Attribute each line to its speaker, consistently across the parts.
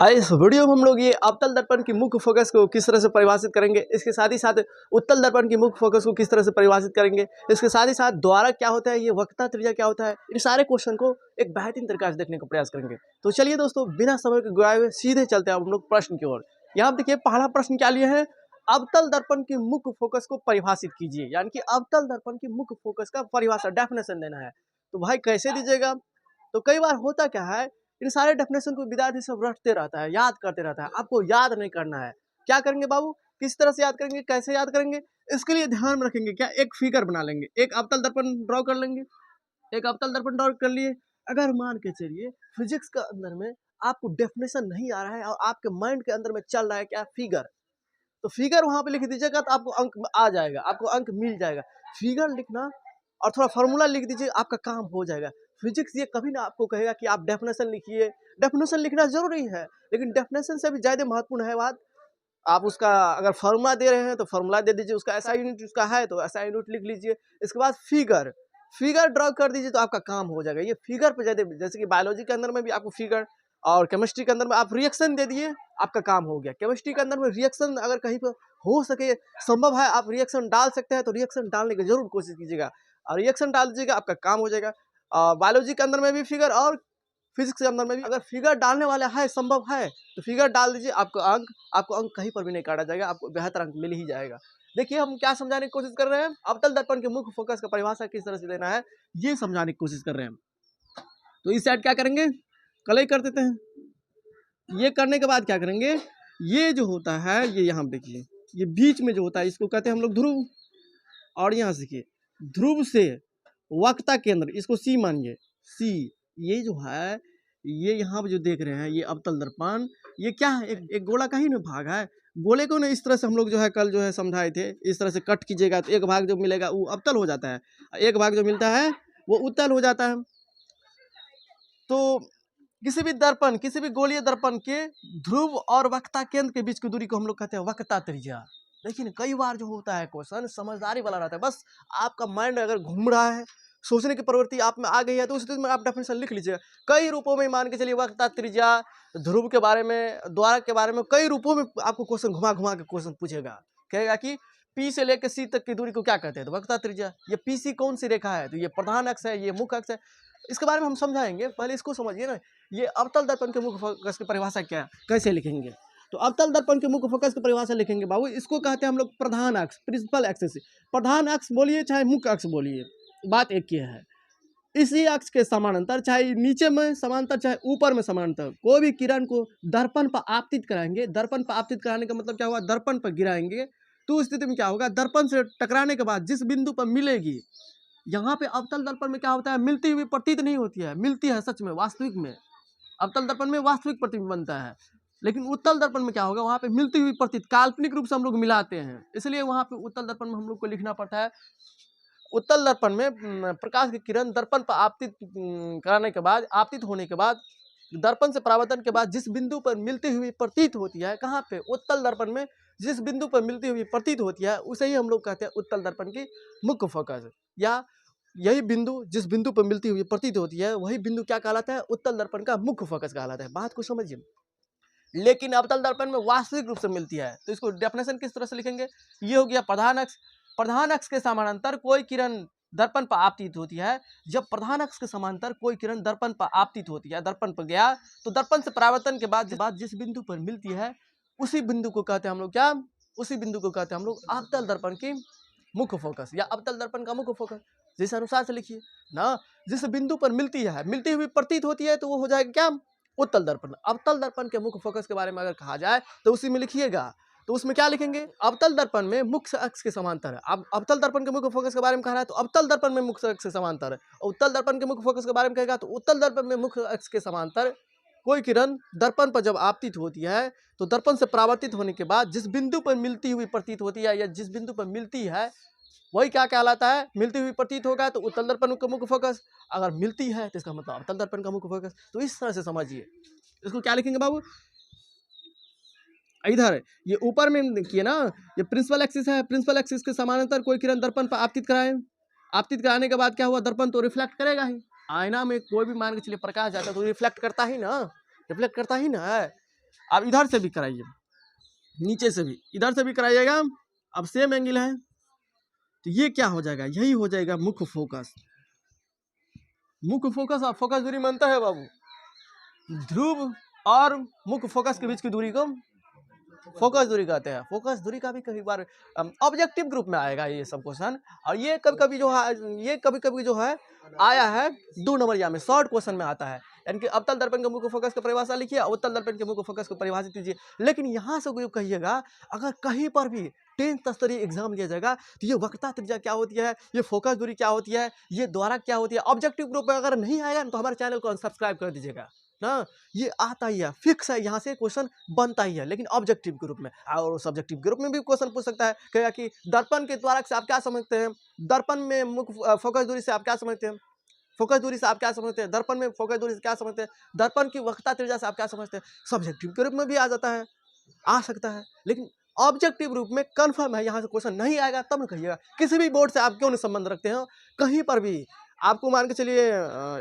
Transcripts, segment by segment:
Speaker 1: इस वीडियो में हम लोग ये अवतल दर्पण की मुख्य फोकस को किस तरह से परिभाषित करेंगे, इसके साथ ही साथ उत्तल दर्पण की मुख्य फोकस को किस तरह से परिभाषित करेंगे, इसके साथ ही साथ द्वारक क्या होता है, ये वक्रता त्रिज्या क्या होता है, इन सारे क्वेश्चन को एक बेहतरीन तरीके से देखने का प्रयास करेंगे। तो चलिए दोस्तों, बिना समय के गवाए हुए सीधे चलते हैं हम लोग प्रश्न की ओर। यहाँ देखिए पहला प्रश्न क्या लिए है, अवतल दर्पण की मुख्य फोकस को परिभाषित कीजिए, यानी कि अवतल दर्पण की मुख्य फोकस का परिभाषा डेफिनेशन देना है। तो भाई कैसे दीजिएगा, तो कई बार होता क्या है, इन सारे डेफिनेशन को विद्यार्थी सब रटते रहता है, याद करते रहता है। आपको याद नहीं करना है, क्या करेंगे बाबू, किस तरह से याद करेंगे, कैसे याद करेंगे, इसके लिए ध्यान में रखेंगे क्या, एक फिगर बना लेंगे, एक अवतल दर्पण ड्रॉ कर लेंगे। एक अवतल दर्पण ड्रॉ कर लिए। अगर मान के चलिए फिजिक्स के अंदर में आपको डेफिनेशन नहीं आ रहा है और आपके माइंड के अंदर में चल रहा है क्या, फिगर, तो फिगर वहां पे लिख दीजिएगा तो आपको अंक आ जाएगा, आपको अंक मिल जाएगा। फिगर लिखना और थोड़ा फॉर्मूला लिख दीजिए, आपका काम हो जाएगा। फिजिक्स ये कभी ना आपको कहेगा कि आप डेफिनेशन लिखिए। डेफिनेशन लिखना जरूरी है, लेकिन डेफिनेशन से भी ज्यादा महत्वपूर्ण है बात, आप उसका अगर फॉर्मूला दे रहे हैं तो फॉर्मूला दे दीजिए, उसका ऐसा यूनिट उसका है तो ऐसा यूनिट लिख लीजिए। इसके बाद फिगर फिगर ड्रॉ कर दीजिए तो आपका काम हो जाएगा। ये फिगर पे ज्यादा, जैसे कि बायोलॉजी के अंदर में भी आपको फिगर, और केमिस्ट्री के अंदर में आप रिएक्शन दे दिए, आपका काम हो गया। केमिस्ट्री के अंदर में रिएक्शन अगर कहीं पर हो सके, संभव है आप रिएक्शन डाल सकते हैं, तो रिएक्शन डालने की जरूर कोशिश कीजिएगा और रिएक्शन डाल दीजिएगा, आपका काम हो जाएगा। बायोलॉजी के अंदर में भी फिगर और फिजिक्स के अंदर में भी अगर फिगर डालने वाला है, संभव है, तो फिगर डाल दीजिए, आपको अंक कहीं पर भी नहीं काटा जाएगा, आपको बेहतर अंक मिल ही जाएगा। देखिए हम क्या समझाने की कोशिश कर रहे हैं, अवतल दर्पण के मुख्य फोकस का परिभाषा किस तरह से देना है, ये समझाने की कोशिश कर रहे हैं। तो इस साइड क्या करेंगे, कलई कर देते हैं। ये करने के बाद क्या करेंगे, ये जो होता है, ये यहाँ देखिए, ये बीच में जो होता है इसको कहते हैं हम लोग ध्रुव, और यहाँ देखिए ध्रुव से वक्रता केंद्र, इसको सी मानिए, सी, ये जो है, ये यहाँ पे जो देख रहे हैं ये अवतल दर्पण, ये क्या है, एक गोला का ही ना भाग है। गोले को ना इस तरह से हम लोग जो है कल जो है समझाए थे, इस तरह से कट कीजिएगा तो एक भाग जो मिलेगा वो अवतल हो जाता है, एक भाग जो मिलता है वो उत्तल हो जाता है। तो किसी भी दर्पण, किसी भी गोलीय दर्पण के ध्रुव और वक्रता केंद्र के बीच की दूरी को हम लोग कहते हैं वक्रता त्रिज्या। लेकिन कई बार जो होता है क्वेश्चन समझदारी वाला रहता है, बस आपका माइंड अगर घूम रहा है, सोचने की प्रवृत्ति आप में आ गई है, तो उस स्थिति में आप डेफिनेशन लिख लीजिएगा कई रूपों में। मान के चलिए वक्रता त्रिज्या, ध्रुव के बारे में, द्वारक के बारे में, कई रूपों में आपको क्वेश्चन घुमा घुमा के क्वेश्चन पूछेगा, कहेगा कि पी से लेकर सी तक की दूरी को क्या कहते हैं, तो वक्रता त्रिज्या। ये पी सी कौन सी रेखा है, तो ये प्रधान अक्ष है, ये मुख्य अक्ष है। इसके बारे में हम समझाएंगे, पहले इसको समझिए ना। ये अवतल दर्पण के मुख्य फोकस की परिभाषा क्या है, कैसे लिखेंगे, तो अवतल दर्पण के मुख्य फोकस की परिभाषा लिखेंगे बाबू, इसको कहते हैं हम लोग प्रधान अक्ष, प्रिंसिपल एक्सिस। प्रधान अक्ष बोलिए चाहे मुख्य अक्ष बोलिए, बात एक ही है। इसी अक्ष के समानांतर, चाहे नीचे में समांतर चाहे ऊपर में समांतर, कोई भी किरण को दर्पण पर आपतित कराएंगे। दर्पण पर आपतित कराने का मतलब क्या हुआ, दर्पण पर गिराएंगे, तो उस स्थिति में क्या होगा, दर्पण से टकराने के बाद जिस बिंदु पर मिलेगी, यहाँ पे अवतल दर्पण में क्या होता है, मिलती हुई प्रतीत नहीं होती है, मिलती है सच में, वास्तविक में अवतल दर्पण में वास्तविक प्रतिबिंब बनता है। लेकिन उत्तल दर्पण में क्या होगा, वहां पे मिलती हुई प्रतीत, काल्पनिक रूप से हम लोग मिलाते हैं, इसलिए वहां पे उत्तल दर्पण में हम लोग को लिखना पड़ता है। उत्तल दर्पण में प्रकाश की किरण दर्पण पर आपतित कराने के बाद, आपतित होने के बाद, दर्पण से परावर्तन के बाद जिस बिंदु पर मिलती हुई प्रतीत होती है, कहाँ पे, उत्तल दर्पण में जिस बिंदु पर मिलती हुई प्रतीत होती है, उसे ही हम लोग कहते हैं उत्तल दर्पण की मुख्य फोकस। या यही बिंदु जिस बिंदु पर मिलती हुई प्रतीत होती है, वही बिंदु क्या कहलाता है, उत्तल दर्पण का मुख्य फोकस कहलाता है। बात को समझिए। लेकिन अवतल दर्पण में वास्तविक रूप से मिलती है, तो इसको डेफिनेशन किस तरह से लिखेंगे, ये हो गया प्रधान अक्ष। प्रधान अक्ष के समानांतर कोई किरण दर्पण पर आपतित होती है। जब प्रधान अक्ष के समांतर कोई किरण दर्पण पर आपतित होती है, दर्पण पर गया, तो दर्पण से परावर्तन के बाद जिस बिंदु पर मिलती है, उसी बिंदु को कहते हैं हम लोग क्या, उसी बिंदु को कहते हैं हम लोग अवतल दर्पण की मुख्य फोकस या अवतल दर्पण का मुख्य फोकस। जिस अनुसार से लिखिए ना, जिस बिंदु पर मिलती है, मिलती हुई प्रतीत होती है, तो वो हो जाएगा क्या, उत्तल दर्पण। अवतल दर्पण के मुख्य फोकस के बारे में अगर कहा जाए तो उसी में लिखिएगा, तो उसमें क्या लिखेंगे, अवतल दर्पण में मुख्य अक्ष के समांतर है। अब अवतल दर्पण के मुख्य फोकस के बारे में कह रहा है, तो अवतल दर्पण में मुख्य अक्ष के समांतर है। और उत्तल दर्पण के मुख्य फोकस के बारे में कहेगा, तो उत्तल दर्पण में मुख्य अक्ष के समांतर कोई किरण दर्पण पर जब आपतित होती है, तो दर्पण से परावर्तित होने के बाद जिस बिंदु पर मिलती हुई प्रतीत होती है, या जिस बिंदु पर मिलती है, वही क्या कहलाता है, मिलती हुई प्रतीत होगा तो उत्तल दर्पण का मुख्य फोकस, अगर मिलती है तो इसका मतलब अवतल दर्पण का मुख्य फोकस। तो इस तरह से समझिए। इसको क्या लिखेंगे बाबू, इधर ये ऊपर में देखिए ना, ये प्रिंसिपल एक्सिस है, प्रिंसिपल एक्सिस के समानांतर कोई किरण दर्पण पर आपतित कराए, आपतित कराने के बाद क्या हुआ, दर्पण तो रिफ्लेक्ट करेगा ही। आईना में कोई भी मान के चलिए प्रकाश जाता है तो रिफ्लेक्ट करता ही ना, रिफ्लेक्ट करता ही ना है। आप इधर से भी कराइए, नीचे से भी, इधर से भी कराइएगा। अब सेम एंगल है तो ये क्या हो जाएगा, यही हो जाएगा मुख्य फोकस। मुख्य फोकस और फोकस दूरी में अंतर है बाबू। ध्रुव और मुख्य फोकस के बीच की दूरी को फोकस दूरी कहते हैं। फोकस दूरी का भी कई बार ऑब्जेक्टिव ग्रुप में आएगा ये सब क्वेश्चन, और ये कभी कभी जो है, ये कभी कभी जो है आया है 2 नंबरिया में, शॉर्ट क्वेश्चन में आता है। यानी कि अवतल दर्पण के मुख्य फोकस की परिभाषा लिखिए, उत्तल दर्पण के मुख्य फोकस को परिभाषित कीजिए। लेकिन यहाँ से कोई कहिएगा, अगर कहीं पर भी 10th स्तरीय एग्जाम लिया जाएगा तो ये वक्रता त्रिज्या क्या होती है, ये फोकस दूरी क्या होती है, ये द्वारक क्या होती है, ऑब्जेक्टिव ग्रुप में अगर नहीं आएगा तो हमारे चैनल को अनसब्सक्राइब कर दीजिएगा ना। ये आता ही है, फिक्स है, यहाँ से क्वेश्चन बनता ही है। लेकिन ऑब्जेक्टिव ग्रुप में, और सब्जेक्टिव ग्रुप में भी क्वेश्चन पूछ सकता है, कहेगा कि दर्पण के द्वारक से आप क्या समझते हैं, दर्पण में मुख्य फोकस दूरी से आप क्या समझते हैं, फोकस दूरी से आप क्या समझते हैं, दर्पण में फोकस दूरी से क्या समझते हैं, दर्पण की वक्रता त्रिज्या से आप क्या समझते हैं। सब्जेक्टिव ग्रुप में भी आ जाता है, आ सकता है, लेकिन ऑब्जेक्टिव रूप में कंफर्म है, यहाँ से क्वेश्चन नहीं आएगा तब न कहिएगा। किसी भी बोर्ड से आप क्यों नहीं संबंध रखते हो, कहीं पर भी आपको मान के चलिए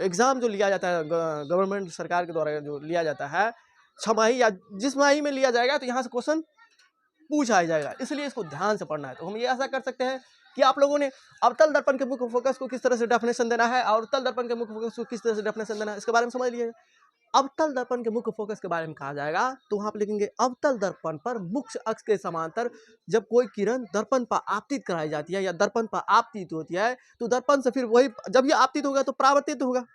Speaker 1: एग्जाम जो लिया जाता है गवर्नमेंट सरकार के द्वारा जो लिया जाता है, 6 माही या जिस माही में लिया जाएगा, तो यहाँ से क्वेश्चन पूछा जाएगा, इसलिए इसको ध्यान से पढ़ना है। तो हम ये ऐसा कर सकते हैं कि आप लोगों ने अवतल दर्पण के मुख्य फोकस को किस तरह से डेफिनेशन देना है और उत्तल दर्पण के मुख्य फोकस को किस तरह से डेफिनेशन देना है, इसके बारे में समझ लिए। अवतल दर्पण के मुख्य फोकस के बारे में कहा जाएगा तो वहां पर लिखेंगे, अवतल दर्पण पर मुख्य अक्ष के समांतर जब कोई किरण दर्पण पर आपतित कराई जाती है या दर्पण पर आपतित होती है, तो दर्पण से फिर वही, जब ये आपतित होगा तो परावर्तित होगा।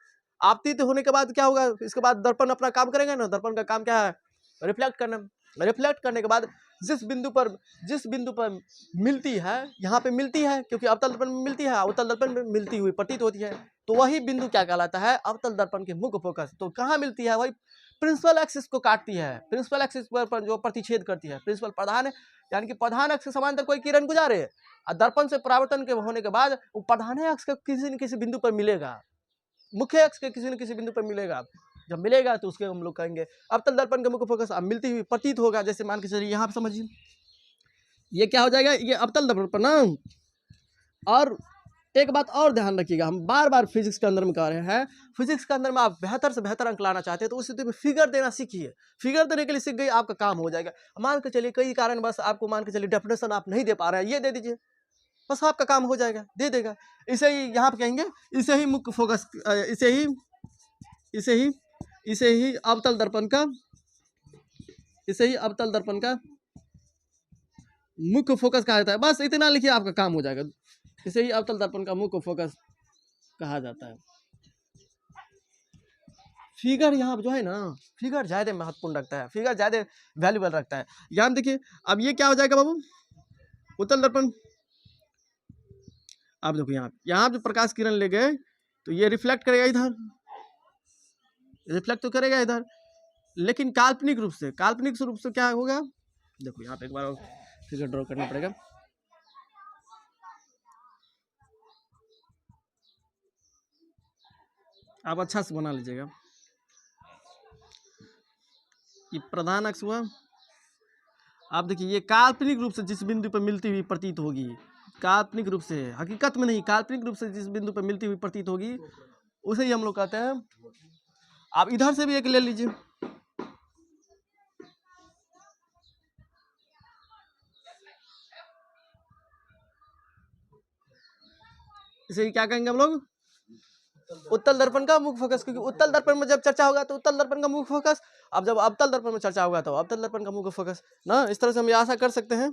Speaker 1: आपतित होने के बाद क्या होगा, इसके बाद दर्पण अपना काम करेगा ना। दर्पण का काम क्या है, रिफ्लेक्ट करना। रिफ्लेक्ट करने के बाद जिस बिंदु पर मिलती है, यहाँ पे मिलती है क्योंकि अवतल दर्पण में मिलती है, अवतल दर्पण में मिलती हुई प्रतीत होती है, तो वही बिंदु क्या कहलाता है, अवतल दर्पण के मुख्य फोकस। तो कहाँ मिलती है, वही प्रिंसिपल एक्सिस को काटती है, प्रिंसिपल एक्सिस पर जो प्रतिच्छेद करती है। प्रिंसिपल प्रधान है, यानी कि प्रधान अक्ष के समांतर कोई किरण गुजारे और दर्पण से परावर्तन के होने के बाद वो प्रधान अक्ष के किसी न किसी बिंदु पर मिलेगा, मुख्य अक्ष के किसी न किसी बिंदु पर मिलेगा। जब मिलेगा तो उसके हम लोग कहेंगे अवतल दर्पण का मुख्य फोकस। अब मिलती हुई प्रतीत होगा, जैसे मान के चलिए यहाँ पे समझिए, ये क्या हो जाएगा, ये अवतल दर्पण ना। और एक बात और ध्यान रखिएगा, हम बार बार फिजिक्स के अंदर में कह रहे हैं, फिजिक्स के अंदर में आप बेहतर से बेहतर अंक लाना चाहते हैं तो उस स्थिति में फिगर देना सीखिए। फिगर देने के लिए सीख गई, आपका काम हो जाएगा। मान के चलिए कई कारण बस आपको मान के चलिए डेफिनेशन आप नहीं दे पा रहे हैं, ये दे दीजिए, बस आपका काम हो जाएगा, दे देगा। इसे ही यहाँ पे कहेंगे, इसे ही मुख्य फोकस, इसे ही अवतल दर्पण का, इसे ही अवतल दर्पण का मुख्य फोकस कहा जाता है। बस इतना लिखिए, आपका काम हो जाएगा। इसे ही अवतल दर्पण का मुख्य फोकस कहा जाता है। फिगर यहाँ जो है ना, फिगर ज्यादा महत्वपूर्ण रखता है, फिगर ज्यादा वैल्यूबल रखता है। यहाँ देखिए, अब ये क्या हो जाएगा बाबू, उत्तल दर्पण। आप देखो यहाँ जो प्रकाश किरण ले गए तो ये रिफ्लेक्ट करेगा इधर, रिफ्लेक्ट तो करेगा इधर, लेकिन काल्पनिक रूप से क्या होगा, देखो यहाँ पे एक बार फिगर ड्रॉ करना पड़ेगा। आप अच्छा से बना लीजिएगा। ये प्रधान अक्ष हुआ, आप देखिए ये काल्पनिक रूप से जिस बिंदु पर मिलती हुई प्रतीत होगी, काल्पनिक रूप से, हकीकत में नहीं, काल्पनिक रूप से जिस बिंदु पर मिलती हुई प्रतीत होगी उसे ही हम लोग कहते हैं। आप इधर से भी एक ले लीजिए, इसे क्या कहेंगे हम लोग, उत्तल दर्पण का मुख्य फोकस। क्योंकि उत्तल दर्पण में जब चर्चा होगा तो उत्तल दर्पण का मुख्य फोकस, अब जब अवतल दर्पण में चर्चा होगा तो अवतल दर्पण का मुख्य फोकस ना। इस तरह से हम ये आशा कर सकते हैं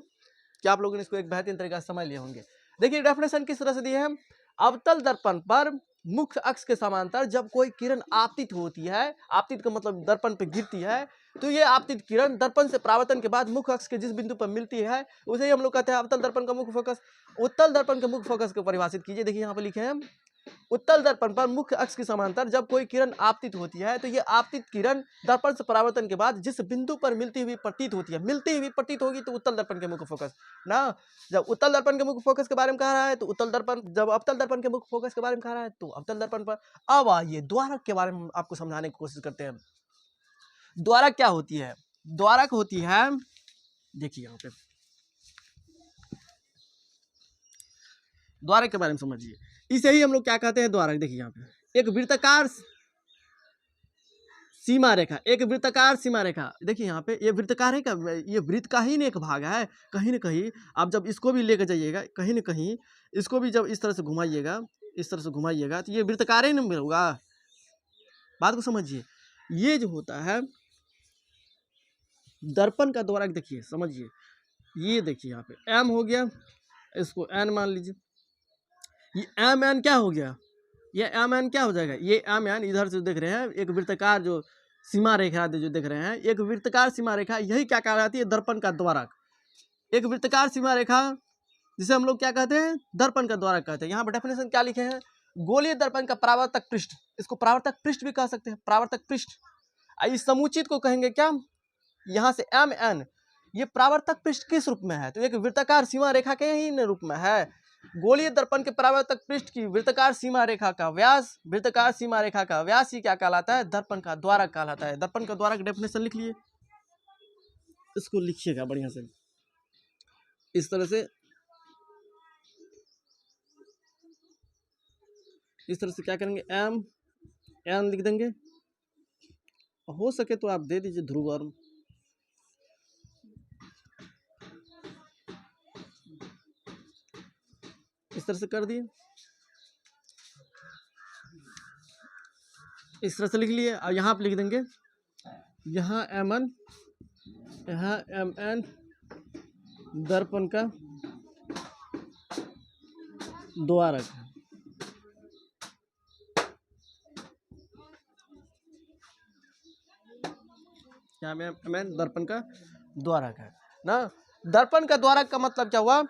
Speaker 1: कि आप लोगों ने इसको एक बेहतरीन तरीका से समझ लिए होंगे। देखिए डेफिनेशन किस तरह से दी है, अवतल दर्पण पर मुख्य अक्ष के समांतर जब कोई किरण आपतित होती है, आपतित का मतलब दर्पण पे गिरती है, तो ये आपतित किरण दर्पण से परावर्तन के बाद मुख्य अक्ष के जिस बिंदु पर मिलती है उसे ही हम लोग कहते हैं अवतल दर्पण का मुख्य फोकस। उत्तल दर्पण के मुख्य फोकस को परिभाषित कीजिए, देखिए यहाँ पे लिखे हैं, उत्तल दर्पण पर मुख्य अक्ष के समांतर जब कोई किरण आपतित होती है तो ये आपतित किरण दर्पण से परावर्तन के बाद जिस बिंदु पर मिलती हुई प्रतीत होती है, मिलती हुई प्रतीत होगी तो उत्तल दर्पण के मुख्य फोकस ना। जब उत्तल दर्पण के मुख्य फोकस के बारे में कह रहा है तो उत्तल दर्पण, जब अवतल दर्पण के मुख्य फोकस के बारे में कह रहा है तो अवतल दर्पण पर। अब आइए द्वारक के बारे में आपको समझाने की कोशिश करते हैं। द्वारक क्या होती है, द्वारक होती है, देखिए यहाँ पे द्वारक के बारे में समझिए, इसे ही हम लोग क्या कहते हैं, द्वारक। देखिए यहाँ पे एक वृत्ताकार सीमा रेखा, एक वृत्ताकार सीमा रेखा। देखिए यहाँ पे ये वृत्ताकार है क्या, ये वृत्त का ही एक भाग है। कहीं ना कहीं आप जब इसको भी लेकर जाइएगा, कहीं ना कहीं इसको भी जब इस तरह से घुमाइएगा, इस तरह से घुमाइएगा, तो ये वृत्ताकार ही नहीं होगा। बात को समझिए। ये जो होता है दर्पण का द्वारक, देखिए समझिए, ये देखिए यहाँ पे एम हो गया, इसको एन मान लीजिए। ये एम एन क्या हो गया, ये एम एन क्या हो जाएगा, ये एम एन इधर से देख रहे हैं एक वृत्ताकार जो सीमा रेखा जो देख रहे हैं, एक वृत्ताकार सीमा रेखा, यही क्या कहलाती है, दर्पण का द्वारक। एक वृत्ताकार सीमा रेखा जिसे हम लोग क्या कहते हैं, दर्पण का द्वारक कहते हैं। यहाँ पर डेफिनेशन क्या लिखे हैं, गोलीय दर्पण का परावर्तक पृष्ठ, इसको परावर्तक पृष्ठ भी कह सकते हैं, परावर्तक पृष्ठ। इस समुचित को कहेंगे क्या, यहाँ से एम एन, ये परावर्तक पृष्ठ किस रूप में है, तो एक वृत्ताकार सीमा रेखा के ही रूप में है। गोलीय दर्पण के परावर्तक पृष्ठ की वृत्ताकार सीमा रेखा का व्यास, वृत्ताकार सीमा रेखा का व्यास ही क्या कहलाता है, दर्पण का द्वारक कहलाता है। दर्पण का द्वारक डेफिनेशन लिख लिए, इसको लिखिएगा बढ़िया से इस तरह से, इस तरह से क्या करेंगे, एम एन लिख देंगे। हो सके तो आप दे दीजिए ध्रुव वर्म, इस तरह से कर दिए, इस तरह से लिख लिए। और यहाँ पे लिख देंगे, यहाँ एम एन, यहाँ एम एन दर्पण का द्वारक है। यहाँ में एम एन दर्पण का द्वारक है ना। दर्पण का द्वारक का मतलब क्या हुआ,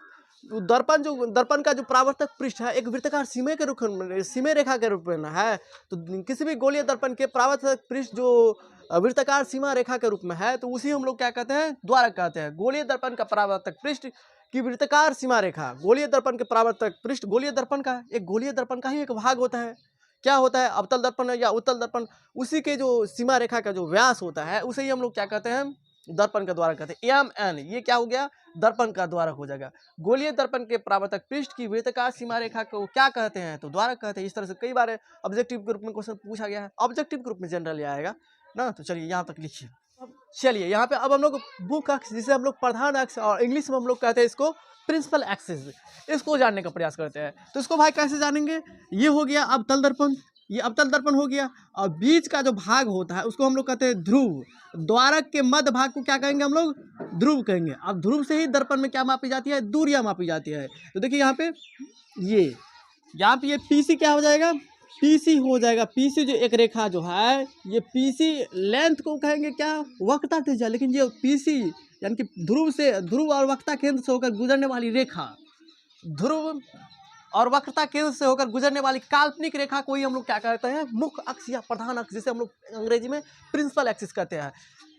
Speaker 1: दर्पण का जो परावर्तक पृष्ठ है एक वृत्ताकार सीमे के रूप में, सीमे रेखा के रूप में है। तो किसी भी गोलीय दर्पण के परावर्तक पृष्ठ जो वृत्ताकार सीमा रेखा के रूप में है, तो उसी हम लोग क्या कहते हैं, द्वारक कहते हैं। गोलीय दर्पण का परावर्तक पृष्ठ की वृत्ताकार सीमा रेखा, गोलीय दर्पण के परावर्तक पृष्ठ, गोलीय दर्पण का एक, गोलीय दर्पण का ही एक भाग होता है। क्या होता है, अवतल दर्पण या उत्तल दर्पण, उसी के जो सीमा रेखा का जो व्यास होता है उसे ही हम लोग क्या कहते हैं, दर्पण का द्वारक कहते हैं। एम एन ये क्या हो गया, दर्पण का द्वारक हो जाएगा। गोलीय दर्पण के परावर्तक पृष्ठ की वृत्ताकार सीमा रेखा को क्या कहते हैं, तो द्वारक कहते हैं। इस तरह से कई बार ऑब्जेक्टिव ग्रुप में क्वेश्चन पूछा गया है, ऑब्जेक्टिव ग्रुप में जनरली आएगा ना। तो चलिए यहाँ तक लिखिए। चलिए यहाँ पे अब हम लोग मुख अक्ष, जिसे हम लोग प्रधान अक्ष और इंग्लिश में हम लोग कहते हैं इसको प्रिंसिपल एक्सिस, इसको जानने का प्रयास करते हैं। तो इसको भाई कैसे जानेंगे, ये हो गया अवतल दर्पण, ये अवतल दर्पण हो गया, और बीच का जो भाग होता है उसको हम लोग कहते हैं ध्रुव। द्वारक के मध्य भाग को क्या कहेंगे हम लोग, ध्रुव कहेंगे। अब ध्रुव से ही दर्पण में क्या मापी जाती है, दूरियां मापी जाती है। तो देखिए यहाँ पे ये पीसी क्या हो जाएगा, पीसी हो जाएगा। पीसी जो एक रेखा जो है, ये पीसी लेंथ को कहेंगे क्या, वक्रता त्रिज्या। लेकिन ये पीसी यानी कि ध्रुव और वक्रता केंद्र से होकर गुजरने वाली रेखा, ध्रुव और वक्रता केंद्र से होकर गुजरने वाली काल्पनिक रेखा को ही हम लोग क्या कहते हैं, मुख्य अक्ष या प्रधान अक्ष, जिसे हम लोग अंग्रेजी में प्रिंसिपल एक्सिस कहते हैं।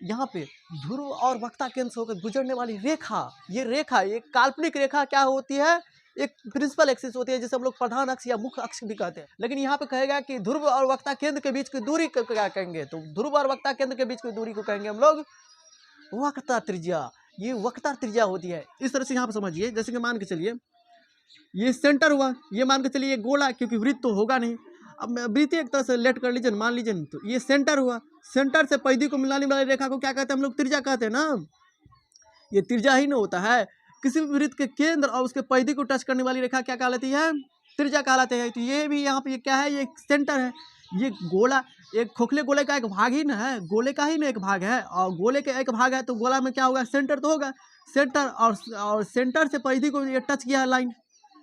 Speaker 1: यहाँ पे ध्रुव और वक्रता केंद्र से होकर गुजरने वाली रेखा, ये काल्पनिक रेखा क्या होती है, एक प्रिंसिपल एक्सिस होती है, जिसे हम लोग प्रधान अक्ष या मुख्य अक्ष भी कहते हैं। लेकिन यहाँ पे कहेगा कि ध्रुव और वक्रता केंद्र के बीच की दूरी को क्या कहेंगे, तो ध्रुव और वक्रता केंद्र के बीच की दूरी को कहेंगे हम लोग वक्रता त्रिज्या। ये वक्रता त्रिज्या होती है। इस तरह से यहाँ पे समझिए, जैसे कि मान के चलिए ये सेंटर हुआ, ये मान के चलिए ये गोला, क्योंकि वृत्त तो होगा नहीं। अब वृत्त एक तरह से लेट कर लीजिए, मान लीजिए, तो ये सेंटर हुआ, सेंटर से परिधि को मिलाने वाली रेखा को क्या कहते हैं हम लोग, त्रिज्या कहते हैं ना। ये त्रिज्या ही नहीं होता है, किसी भी वृत्त के केंद्र और उसके परिधि को टच करने वाली रेखा क्या कहलाती है, त्रिज्या कहलाते हैं। तो ये भी यहाँ पे ये क्या है, ये सेंटर है। ये गोला एक खोखले गोले का एक भाग ही ना है, गोले का ही ना एक भाग है, और गोले का एक भाग है तो गोला में क्या होगा, सेंटर तो होगा। सेंटर और सेंटर से परिधि को ये टच किया लाइन,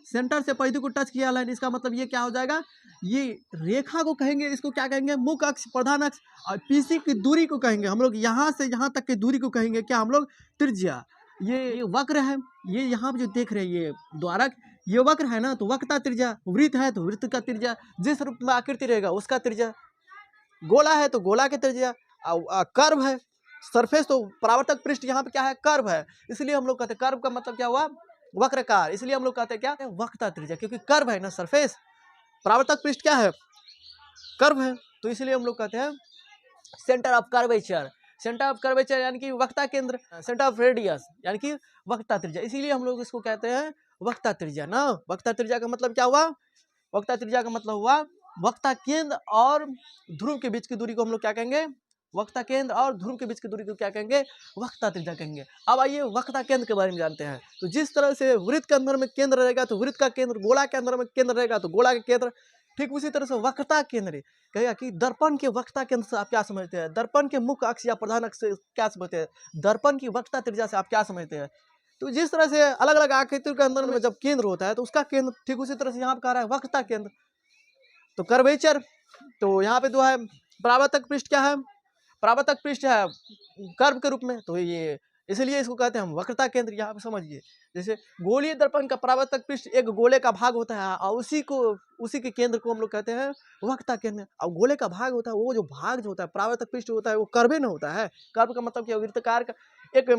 Speaker 1: सेंटर से परिधि को टच किया लाइन, इसका मतलब ये क्या हो जाएगा, ये रेखा को कहेंगे, इसको क्या कहेंगे, मुख्य अक्ष, प्रधान अक्ष। और पीसी की दूरी को कहेंगे हम लोग, यहाँ से यहाँ तक की दूरी को कहेंगे क्या हम लोग, त्रिज्या। ये वक्र है, ये यहाँ पे जो देख रहे हैं ये द्वारक, ये वक्र है ना, तो वक्रता त्रिज्या। वृत्त है तो वृत्त का त्रिज्या, जिस रूप में आकृति रहेगा उसका त्रिज्या। गोला है तो गोला की त्रिज्या, कर्व है सरफेस, तो परावर्तक पृष्ठ यहाँ पे क्या है, कर्व है, इसलिए हम लोग कहते हैं कर्व का मतलब क्या हुआ, वक्रकार, इसलिए हम लोग कहते हैं क्या, वक्रता त्रिज्या, क्योंकि कर्व है ना सरफेस, परावर्तक पृष्ठ क्या है, कर्व है, तो इसलिए हम लोग कहते हैं centre of curvature. Centre of curvature यानी कि वक्रता केंद्र, सेंटर ऑफ रेडियस यानी कि वक्रता त्रिज्या, इसीलिए हम लोग इसको कहते हैं वक्रता त्रिज्या ना। वक्रता त्रिज्या का मतलब क्या हुआ, वक्रता त्रिज्या का मतलब हुआ वक्रता केंद्र और ध्रुव के बीच की दूरी को हम लोग क्या कहेंगे, वक्रता केंद्र और ध्रुव के बीच की दूरी को क्या कहेंगे? वक्रता त्रिज्या कहेंगे। अब आइए वक्रता केंद्र के बारे में जानते हैं। तो जिस तरह से वृत्त के अंदर में केंद्र रहेगा तो वृत्त का केंद्र, गोला के अंदर में केंद्र रहेगा तो गोला का केंद्र, ठीक उसी तरह से वक्रता केंद्र कहेगा कि दर्पण के वक्रता केंद्र से आप क्या समझते हैं? दर्पण के मुख्य अक्ष या प्रधान अक्ष से क्या समझते हैं? दर्पण की वक्रता त्रिज्या से आप क्या समझते हैं? तो जिस तरह से अलग अलग आकृतियों के अंदर में जब केंद्र होता है तो उसका केंद्र, ठीक उसी तरह से यहाँ पर कह रहा है वक्रता केंद्र। तो कर्वेचर, तो यहाँ पे जो है परावर्तक पृष्ठ क्या है? परावर्तक पृष्ठ है कर्व के रूप में, तो ये इसलिए इसको कहते हैं हम वक्रता केंद्र। यहाँ पे समझिए, जैसे गोलीय दर्पण का परावर्तक पृष्ठ एक गोले का भाग होता है और उसी के केंद्र को हम लोग कहते हैं वक्रता केंद्र। और गोले का भाग होता है, वो जो भाग जो होता है परावर्तक पृष्ठ होता है वो कर्वे न होता है। कर्व का मतलब क्या? वृत्ताकार का एक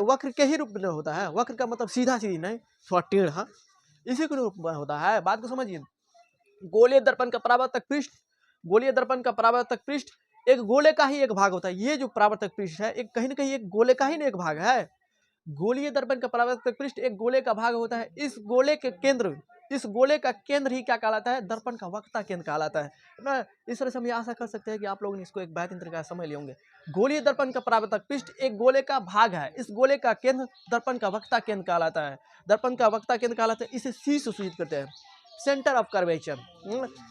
Speaker 1: वक्र के ही रूप में होता है। वक्र का मतलब सीधा सीधी नहीं, थोड़ा टेढ़ा, इसी के रूप में होता है। बात को समझिए। गोलीय दर्पण का परावर्तक पृष्ठ, गोलीय दर्पण का परावर्तक पृष्ठ एक गोले का ही एक भाग होता है। ये जो परावर्तक पृष्ठ है एक कहीं ना कहीं एक गोले का ही ना एक भाग है। गोलीय दर्पण का परावर्तक पृष्ठ एक गोले का भाग होता है। इस गोले के केंद्र, इस गोले का केंद्र ही क्या कहलाता है? दर्पण का वक्रता केंद्र कहलाता है ना। इस तरह से हम आशा कर सकते हैं कि आप लोगों ने इसको एक बेहतरीन तरीके से समझ लिए होंगे। गोलीय दर्पण का परावर्तक पृष्ठ एक गोले का भाग है। इस गोले का केंद्र दर्पण का वक्रता केंद्र कहलाता है। दर्पण का वक्रता केंद्र कहलाता है। इसे सी से सूचित करते हैं, centre of curvature,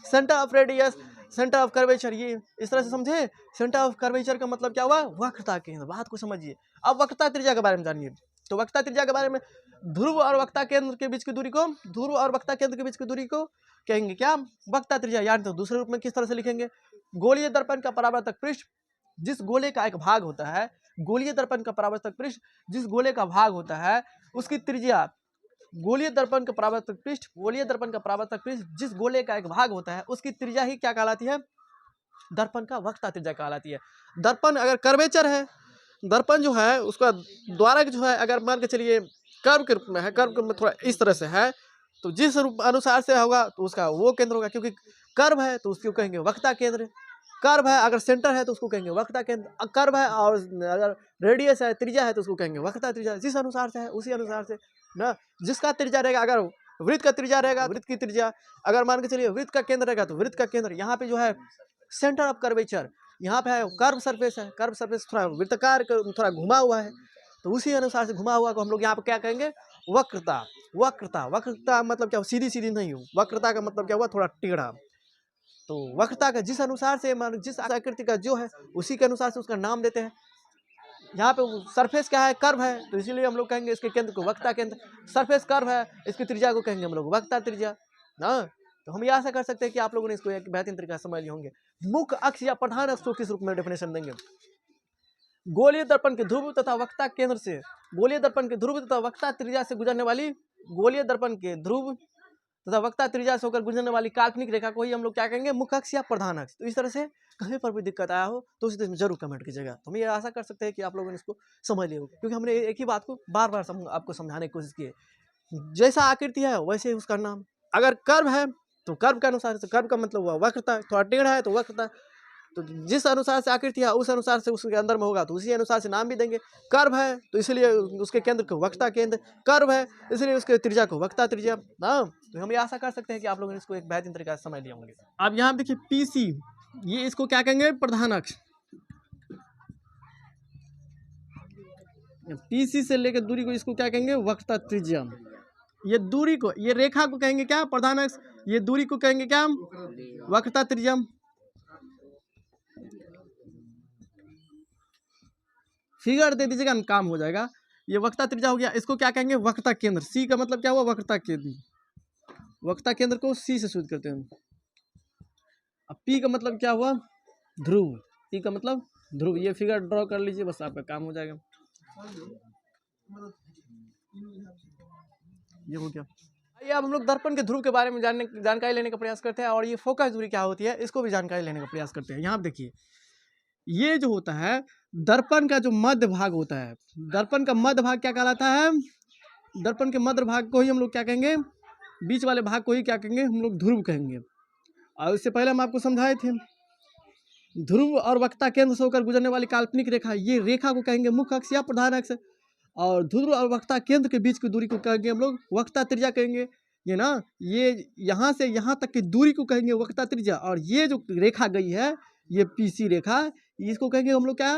Speaker 1: centre of radius, centre of curvature. ये इस तरह से समझे। सेंटर ऑफ कर्वेचर का मतलब क्या हुआ? वक्रता केंद्र। बात को समझिए। अब वक्रता त्रिज्या के बारे में जानिए। तो वक्रता त्रिज्या के बारे में ध्रुव और वक्रता केंद्र के बीच की दूरी को, ध्रुव और वक्रता केंद्र के बीच की दूरी को कहेंगे क्या? वक्रता त्रिज्या। यानी तो दूसरे रूप में किस तरह से लिखेंगे? गोलीय दर्पण का परावर्तक पृष्ठ जिस गोले का एक भाग होता है, गोलीय दर्पण का परावर्तक पृष्ठ जिस गोले का भाग होता है उसकी त्रिज्या, गोलीय दर्पण का परावर्तक पृष्ठ, गोलीय दर्पण का परावर्तक पृष्ठ जिस गोले का एक भाग होता है उसकी त्रिज्या ही क्या कहलाती है? दर्पण का वक्रता त्रिज्या कहलाती है। दर्पण अगर कर्वेचर है, दर्पण जो है उसका द्वारक जो है अगर मान के चलिए कर्व के रूप में है, कर्व में थोड़ा इस तरह से है, तो जिस रूप अनुसार से होगा तो उसका वो केंद्र होगा। क्योंकि कर्व है तो उसको कहेंगे वक्रता केंद्र। कर्व है अगर सेंटर है तो उसको कहेंगे वक्रता केंद्र। कर्व है और अगर रेडियस है, त्रिज्या है, तो उसको कहेंगे वक्रता त्रिज्या। जिस अनुसार से है उसी अनुसार से ना, जिसका त्रिज्या रहेगा, अगर वृत्त का त्रिज्या रहेगा वृत्त की त्रिज्या, अगर मान के चलिए वृत्त का केंद्र रहेगा तो वृत्त का केंद्र। यहाँ पे जो है सेंटर ऑफ कर्वेचर, यहाँ पे है कर्व सरफेस है, कर्व सरफेस थोड़ा वृत्ताकार थोड़ा घुमा हुआ है, तो उसी अनुसार से घुमा हुआ को हम लोग यहाँ पे क्या कहेंगे? वक्रता। वक्रता, वक्रता मतलब क्या? सीधी सीधी नहीं हो, वक्रता का मतलब क्या हुआ? थोड़ा टेढ़ा। तो वक्रता का जिस अनुसार से मान, जिस आकृति का जो है उसी के अनुसार से उसका नाम देते हैं। यहाँ पे सरफेस क्या है? कर्व है, तो इसीलिए हम लोग कहेंगे इसके केंद्र को वक्रता केंद्र। सरफेस कर्व है, इसकी त्रिज्या को कहेंगे हम लोग वक्रता त्रिज्या ना। तो हम ये आशा कर सकते हैं कि आप लोगों ने इसको एक बेहतरीन तरीके से समझ लिए होंगे। मुख्य अक्ष या प्रधान अक्ष को किस रूप में डेफिनेशन देंगे? गोलीय दर्पण के ध्रुव तथा वक्रता केंद्र से, गोलीय दर्पण के ध्रुव तथा वक्रता त्रिज्या से गुजरने वाली, गोलीय दर्पण के ध्रुव तथा वक्रता त्रिज्या से होकर गुजरने वाली काल्पनिक रेखा को ही हम लोग क्या कहेंगे? मुख्य अक्ष या प्रधान अक्ष। तो इस तरह से कहीं पर भी दिक्कत आया हो तो उस में जरूर कमेंट कीजिएगा। तो हम ये आशा कर सकते हैं कि आप लोगों ने इसको समझ लिया होगा, क्योंकि हमने एक ही बात को बार बार आपको समझाने की कोशिश की है। जैसा आकृति है वैसे ही उसका नाम। अगर कर्व है तो कर्व के अनुसार से, कर्व का मतलब हुआ वक्रता, थोड़ा टेढ़ा है तो वक्रता। तो जिस अनुसार से आकृति है उस अनुसार से उसके अंदर में होगा तो उसी अनुसार से नाम भी देंगे। कर्व है तो इसलिए उसके केंद्र को वक्रता केंद्र, कर्व है इसलिए उसके त्रिज्या को वक्रता त्रिज्या ना। तो हम ये आशा कर सकते हैं कि आप लोगों ने इसको एक बेहतरीन तरीके से समझ लिया होंगे। अब यहाँ देखिए पीसी, ये इसको क्या कहेंगे? प्रधान अक्ष। पीसी से लेकर दूरी को इसको क्या कहेंगे? वक्रता त्रिज्या। ये दूरी को, ये रेखा को कहेंगे क्या? प्रधान अक्ष। ये दूरी को कहेंगे क्या? वक्रता त्रिज्या। फिगर दे दीजिएगा, काम हो जाएगा। ये वक्रता त्रिज्या हो गया, इसको क्या कहेंगे? वक्रता केंद्र। सी का मतलब क्या हुआ? वक्रता केंद्र। वक्रता केंद्र को सी से सूचित करते हैं। अब पी का मतलब क्या हुआ? ध्रुव। पी का मतलब ध्रुव। ये फिगर ड्रॉ कर लीजिए, बस आपका काम हो जाएगा। ये हो गया। आइए अब हम लोग दर्पण के ध्रुव के बारे में जानकारी लेने का प्रयास करते हैं, और ये फोकस दूरी क्या होती है इसको भी जानकारी लेने का प्रयास करते हैं। यहाँ देखिए, ये जो होता है दर्पण का जो मध्य भाग होता है, दर्पण का मध्य भाग क्या कहलाता है? दर्पण के मध्य भाग को ही हम लोग क्या कहेंगे? बीच वाले भाग को ही क्या कहेंगे? हम लोग ध्रुव कहेंगे। और इससे पहले हम आपको समझाए थे, ध्रुव और वक्रता केंद्र से होकर गुजरने वाली काल्पनिक रेखा, ये रेखा को कहेंगे मुख्य अक्ष या प्रधान अक्ष। और ध्रुव और वक्रता केंद्र के बीच की दूरी को कहेंगे हम लोग वक्रता त्रिज्या कहेंगे। ये ना, ये यहाँ से यहाँ तक की दूरी को कहेंगे वक्रता त्रिज्या। और ये जो रेखा गई है ये पीसी रेखा, इसको कहेंगे हम लोग क्या,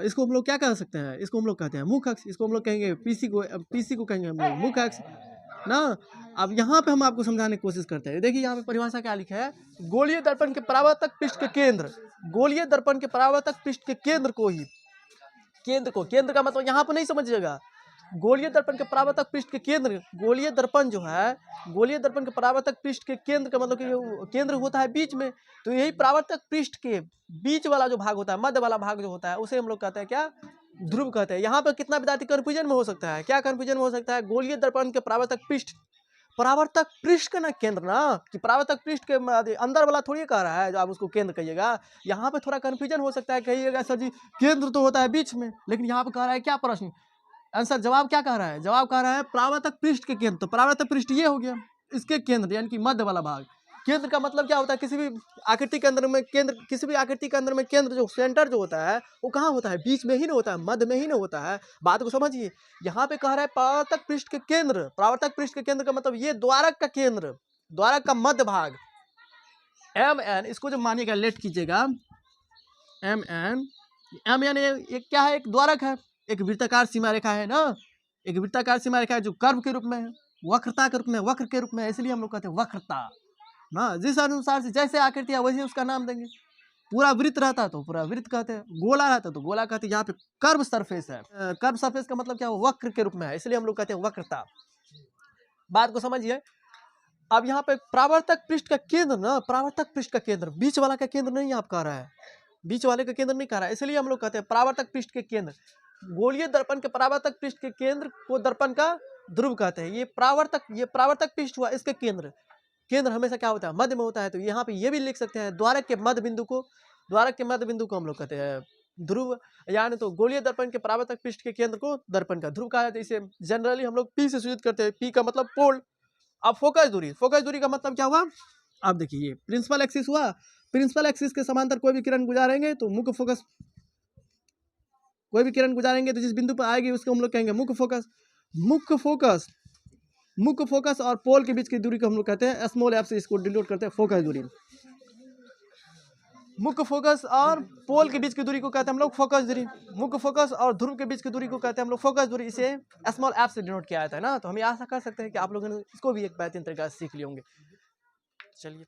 Speaker 1: इसको हम लोग क्या कह सकते हैं, इसको हम लोग कहते हैं मुख्य अक्ष, इसको हम लोग कहेंगे पीसी को कहेंगे हम लोग मुख्य अक्ष ना। अब यहाँ पे हम आपको समझाने की कोशिश करते हैं। देखिए यहाँ पे परिभाषा क्या लिखा है, गोलीय दर्पण के परावर्तक पृष्ठ के केंद्र, गोलीय दर्पण के परावर्तक पृष्ठ के केंद्र को ही, केंद्र का मतलब यहाँ पे नहीं समझिएगा, गोलीय दर्पण के परावर्तक पृष्ठ के केंद्र, गोलीय दर्पण जो है, गोलीय दर्पण के परावर्तक पृष्ठ के केंद्र का मतलब कि केंद्र होता है बीच में, तो यही परावर्तक पृष्ठ के बीच वाला जो भाग होता है, मध्य वाला भाग जो होता है, उसे हम लोग कहते हैं क्या, ध्रुव कहते हैं। यहाँ पर कितना विद्यार्थी कंफ्यूजन में हो सकता है, क्या कंफ्यूजन में हो सकता है, गोलीय दर्पण के परावर्तक पृष्ठ का ना केंद्र ना, कि परावर्तक पृष्ठ के अंदर वाला थोड़ी कह रहा है जो आप उसको केंद्र कहिएगा। यहाँ पे थोड़ा कंफ्यूजन हो सकता है, कहिएगा सर जी केंद्र तो होता है बीच में, लेकिन यहाँ पे कह रहा है क्या प्रश्न, आंसर जवाब क्या कह रहा है, जवाब कह रहा है परावर्तक पृष्ठ के केंद्र, तो परावर्तक पृष्ठ ये हो गया, इसके केंद्र यानी कि मध्य वाला भाग। केंद्र का मतलब क्या होता है, किसी भी आकृति के अंदर में केंद्र, किसी भी आकृति के अंदर में केंद्र जो सेंटर जो होता है वो कहाँ होता है, बीच में ही ना होता है, मध्य में ही ना होता है। बात को समझिए, यहाँ पे कह रहा है परावर्तक पृष्ठ के केंद्र, परावर्तक पृष्ठ के केंद्र का मतलब ये द्वारक का केंद्र, द्वारक का मध्य भाग एम एन, इसको जो मानिएगा लेट कीजिएगा, एम एन ये क्या है, एक द्वारक है, एक वृत्ताकार सीमा रेखा है ना, एक वृत्ताकार सीमा रेखा है जो कर्व के रूप में है, वक्रता के रूप में, वक्र के रूप में, इसलिए हम लोग कहते हैं वक्रता ना। जिस अनुसार से जैसे आकृति है वैसे उसका नाम देंगे। पूरा वृत्त रहता है तो पूरा वृत्त कहते हैं, गोला रहता है तो गोला कहते हैं। यहाँ पे कर्व सरफेस है, कर्व सरफेस का मतलब क्या है, वक्र के रूप में है, इसलिए हम लोग कहते हैं वक्रता। बात को समझिए। अब यहाँ पे परावर्तक पृष्ठ का केंद्र ना, परावर्तक पृष्ठ का केंद्र, बीच वाला का केंद्र नहीं आप कह रहा है, बीच वाले का केंद्र नहीं कह रहा है, इसलिए हम लोग कहते हैं परावर्तक पृष्ठ के केंद्र। गोलीय दर्पण के परावर्तक पृष्ठ के केंद्र को दर्पण का ध्रुव कहते हैं। ये परावर्तक पृष्ठ हुआ, इसके केंद्र, केंद्र हमेशा क्या होता है, मध्य में होता है। तो यहाँ पे ये भी लिख सकते हैं, द्वारक के मध्य बिंदु को, द्वारक के मध्य बिंदु को हम लोग कहते हैं ध्रुव, यानी तो गोलीय दर्पण के परावर्तक पृष्ठ के केंद्र को दर्पण का ध्रुव कहा जाता है। इसे जनरली हम लोग पी से सूचित करते हैं, पी का मतलब पोल। अब फोकस दूरी, फोकस दूरी का मतलब क्या हुआ, अब देखिए ये प्रिंसिपल एक्सिस हुआ, प्रिंसिपल एक्सिस के समांतर कोई भी किरण गुजारेंगे तो मुख्य फोकस, कोई भी किरण गुजारेंगे तो जिस बिंदु पर आएगी उसको हम लोग कहेंगे मुख्य फोकस। मुख्य फोकस, मुख्य फोकस और पोल के बीच की दूरी को हम लोग कहते हैं, स्मॉल एफ से इसको डिनोट करते हैं फोकस दूरी। मुख्य फोकस और पोल के बीच की दूरी को कहते हैं हम लोग फोकस दूरी। मुख्य फोकस और ध्रुव के बीच की दूरी को कहते हैं हम लोग फोकस दूरी। इसे स्मॉल एफ से डिनोट किया जाता है ना। तो हम आशा कर सकते हैं कि आप लोगों ने इसको भी एक बेहतरीन तरीका से सीख लिए होंगे। चलिए।